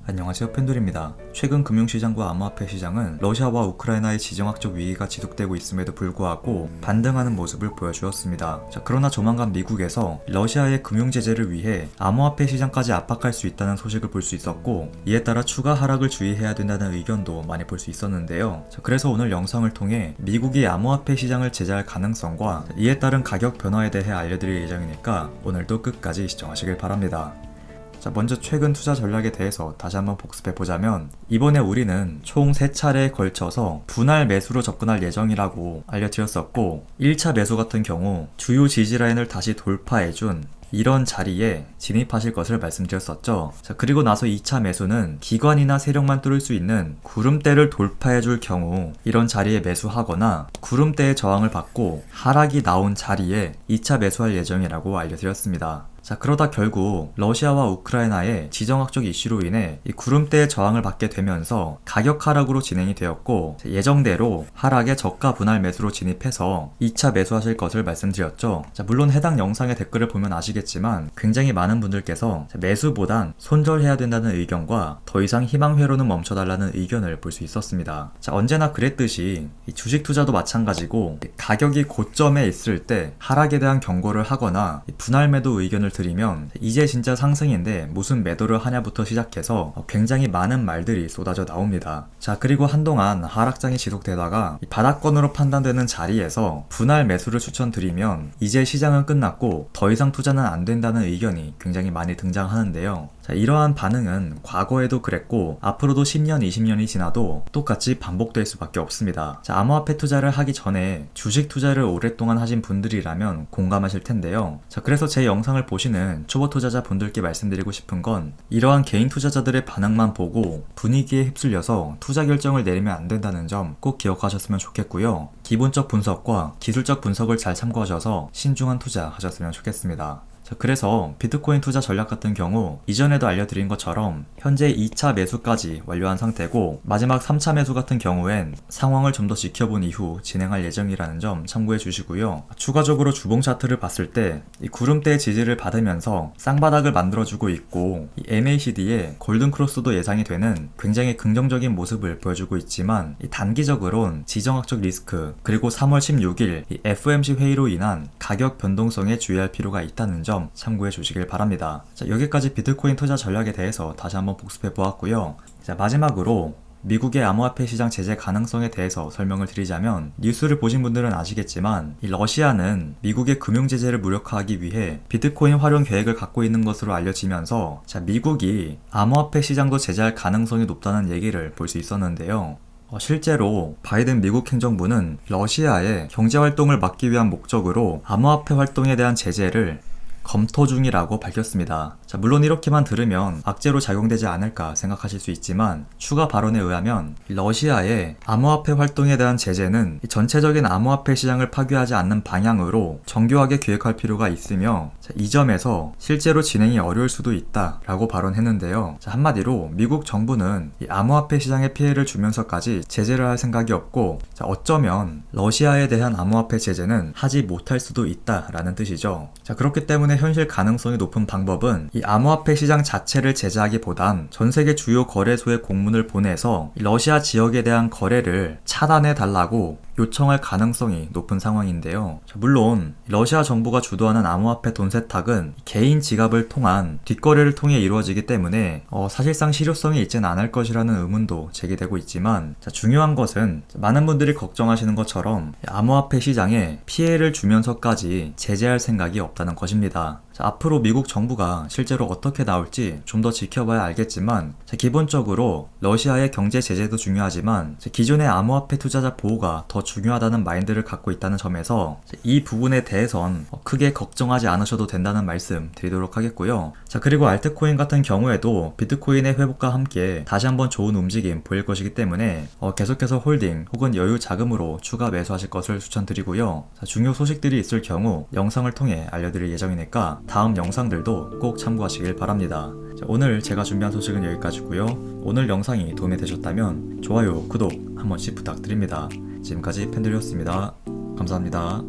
안녕하세요, 펜돌입니다. 최근 금융시장과 암호화폐 시장은 러시아와 우크라이나의 지정학적 위기가 지속되고 있음에도 불구하고 반등하는 모습을 보여주었습니다. 그러나 조만간 미국에서 러시아의 금융제재를 위해 암호화폐 시장까지 압박할 수 있다는 소식을 볼 수 있었고, 이에 따라 추가 하락을 주의해야 된다는 의견도 많이 볼 수 있었는데요. 그래서 오늘 영상을 통해 미국이 암호화폐 시장을 제재할 가능성과 이에 따른 가격 변화에 대해 알려드릴 예정이니까 오늘도 끝까지 시청하시길 바랍니다. 먼저 최근 투자 전략에 대해서 다시 한번 복습해보자면, 이번에 우리는 총 3차례에 걸쳐서 분할 매수로 접근할 예정이라고 알려드렸었고, 1차 매수 같은 경우 주요 지지라인을 다시 돌파해준 이런 자리에 진입하실 것을 말씀드렸었죠. 그리고 나서 2차 매수는 기관이나 세력만 뚫을 수 있는 구름대를 돌파해줄 경우 이런 자리에 매수하거나, 구름대의 저항을 받고 하락이 나온 자리에 2차 매수할 예정이라고 알려드렸습니다. 그러다 결국 러시아와 우크라이나의 지정학적 이슈로 인해 이 구름대의 저항을 받게 되면서 가격 하락으로 진행이 되었고, 예정대로 하락의 저가 분할 매수로 진입해서 2차 매수하실 것을 말씀드렸죠. 물론 해당 영상의 댓글을 보면 아시겠지만 굉장히 많은 분들께서 매수보단 손절해야 된다는 의견과 더 이상 희망회로는 멈춰달라는 의견을 볼 수 있었습니다. 언제나 그랬듯이 이 주식 투자도 마찬가지고, 가격이 고점에 있을 때 하락에 대한 경고를 하거나 분할 매도 의견을 드리면 이제 진짜 상승인데 무슨 매도를 하냐부터 시작해서 굉장히 많은 말들이 쏟아져 나옵니다. 그리고 한동안 하락장이 지속되다가 바닥권으로 판단되는 자리에서 분할 매수를 추천드리면 이제 시장은 끝났고 더 이상 투자는 안 된다는 의견이 굉장히 많이 등장하는데요. 이러한 반응은 과거에도 그랬고 앞으로도 10년, 20년이 지나도 똑같이 반복될 수밖에 없습니다. 암호화폐 투자를 하기 전에 주식 투자를 오랫동안 하신 분들이라면 공감하실 텐데요. 그래서 제 영상을 보시는 초보 투자자 분들께 말씀드리고 싶은 건, 이러한 개인 투자자들의 반응만 보고 분위기에 휩쓸려서 투자 결정을 내리면 안 된다는 점 꼭 기억하셨으면 좋겠고요. 기본적 분석과 기술적 분석을 잘 참고하셔서 신중한 투자 하셨으면 좋겠습니다. 그래서 비트코인 투자 전략 같은 경우 이전에도 알려드린 것처럼 현재 2차 매수까지 완료한 상태고, 마지막 3차 매수 같은 경우엔 상황을 좀 더 지켜본 이후 진행할 예정이라는 점 참고해 주시고요. 추가적으로 주봉 차트를 봤을 때 이 구름대의 지지를 받으면서 쌍바닥을 만들어주고 있고, 이 MACD의 골든 크로스도 예상이 되는 굉장히 긍정적인 모습을 보여주고 있지만, 이 단기적으론 지정학적 리스크, 그리고 3월 16일 이 FOMC 회의로 인한 가격 변동성에 주의할 필요가 있다는 점 참고해 주시길 바랍니다. 여기까지 비트코인 투자 전략에 대해서 다시 한번 복습해 보았고요. 마지막으로 미국의 암호화폐 시장 제재 가능성에 대해서 설명을 드리자면, 뉴스를 보신 분들은 아시겠지만 이 러시아는 미국의 금융 제재를 무력화하기 위해 비트코인 활용 계획을 갖고 있는 것으로 알려지면서 미국이 암호화폐 시장도 제재할 가능성이 높다는 얘기를 볼 수 있었는데요. 실제로 바이든 미국 행정부는 러시아의 경제활동을 막기 위한 목적으로 암호화폐 활동에 대한 제재를 검토 중이라고 밝혔습니다. 물론 이렇게만 들으면 악재로 작용되지 않을까 생각하실 수 있지만, 추가 발언에 의하면 러시아의 암호화폐 활동에 대한 제재는 전체적인 암호화폐 시장을 파괴하지 않는 방향으로 정교하게 기획할 필요가 있으며, 이 점에서 실제로 진행이 어려울 수도 있다라고 발언했는데요. 한마디로 미국 정부는 이 암호화폐 시장에 피해를 주면서까지 제재를 할 생각이 없고, 어쩌면 러시아에 대한 암호화폐 제재는 하지 못할 수도 있다라는 뜻이죠. 그렇기 때문에 현실 가능성이 높은 방법은 이 암호화폐 시장 자체를 제재하기보단 전 세계 주요 거래소에 공문을 보내서 러시아 지역에 대한 거래를 차단해 달라고 요청할 가능성이 높은 상황인데요. 물론 러시아 정부가 주도하는 암호화폐 돈 세탁은 개인 지갑을 통한 뒷거래를 통해 이루어지기 때문에 사실상 실효성이 있지는 않을 것이라는 의문도 제기되고 있지만, 중요한 것은 많은 분들이 걱정하시는 것처럼 암호화폐 시장에 피해를 주면서까지 제재할 생각이 없다는 것입니다. 앞으로 미국 정부가 실제로 어떻게 나올지 좀 더 지켜봐야 알겠지만, 기본적으로 러시아의 경제 제재도 중요하지만 기존의 암호화폐 투자자 보호가 더 중요하다는 마인드를 갖고 있다는 점에서 이 부분에 대해선 크게 걱정하지 않으셔도 된다는 말씀 드리도록 하겠고요. 그리고 알트코인 같은 경우에도 비트코인의 회복과 함께 다시 한번 좋은 움직임 보일 것이기 때문에 계속해서 홀딩 혹은 여유 자금으로 추가 매수하실 것을 추천드리고요. 중요 소식들이 있을 경우 영상을 통해 알려드릴 예정이니까 다음 영상들도 꼭 참고하시길 바랍니다. 오늘 제가 준비한 소식은 여기까지고요. 오늘 영상이 도움이 되셨다면 좋아요, 구독 한 번씩 부탁드립니다. 지금까지 팬들이었습니다. 감사합니다.